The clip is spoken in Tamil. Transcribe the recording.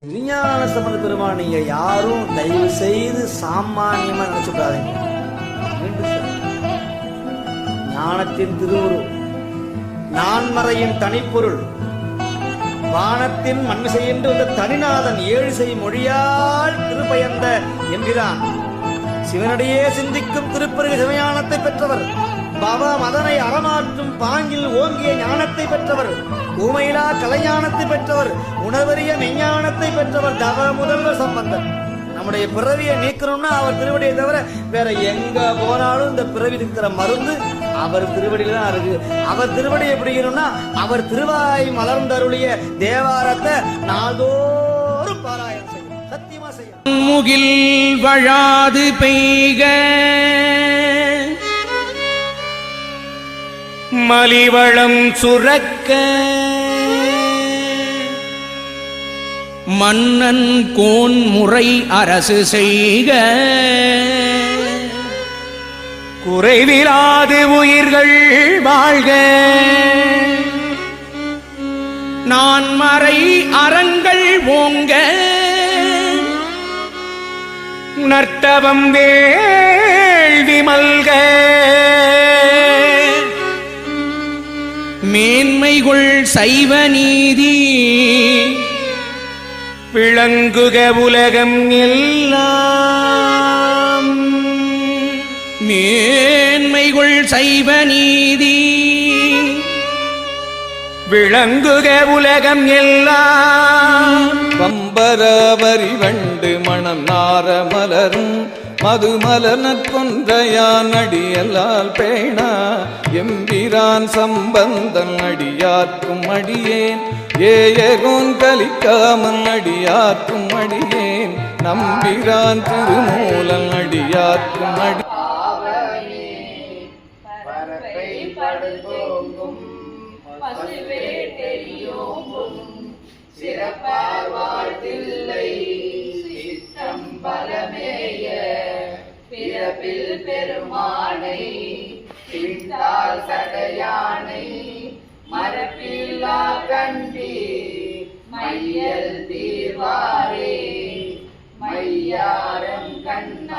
விஞ்ஞான சம்பந்த பெருமான் நீங்க யாரும் தயவு செய்து சாமானியமா நினைச்சுடாதீங்க. ஞானத்தின் திருவுரு, நான்மறையின் தனிப்பொருள், வானத்தின் மண்மிசை என்று வந்த தனிநாதன் ஏழு செய் மொழியால் திருப்பயந்த என்கிறான். சிவனடியே சிந்திக்கும் திருப்பெருகு சிவஞானத்தை பெற்றவர், பவ மதனை அறமாற்றும் பாங்கில் ஓங்கிய ஞானத்தை பெற்றவர், ஊமையிலா கலைஞானத்தை பெற்றவர், உணவறிய மெஞ்ஞானத்தை பெற்றவர் தவ முதல்வர் சம்பந்தர். நம்முடைய பிறவியை நீக்கணும்னா அவர் திருவடியை தவிர வேற எங்க போனாலும் இந்த பிறவி இருக்கிற மருந்து அவர் திருவடியில தான் இருக்கு. அவர் திருவடி எப்படிக்கணும்னா அவர் திருவாய் மலர்ந்தருளிய தேவாரத்தை நாள்தோறும் பாராயணம் செய்யும், சத்தியமா செய்யும். முகில் வழாது பெய்க மலிவளம் சுரக்க மன்னன் கோன் முறை அரசு செய்க குறைவிலாது உயிர்கள் வாழ்க நான்மறை அறங்கள் ஓங்க நர்த்தவம் வேள்வி மல்க மேன்மைகுள் சைவ நீதி விளங்குக உலகம் எல்லாம். மேன்மைகுள் சைவ நீதி விளங்குக உலகம் எல்லாம். வம்பரவரி வண்டு மணம் நார மலரும் மதுமலர் நற்கொன்றையான் அடியலால் பேணா எம்பிரான் சம்பந்தன் அடியார்க்கும் அடியேன் ஏயகோன் கலிக்காமல் அடியார்க்கும் அடியேன் நம்பிரான் திருமூலன் அடியார்க்கும் அடி சிறப்பார் வாழ்த்தில்லை சித்தம் பலமேய பிறப்பில் பெருமானை பின்தால் சடையானை மரப்பில்லா கண்டி மையல் தீர்வாரே மையாரம் கண்ண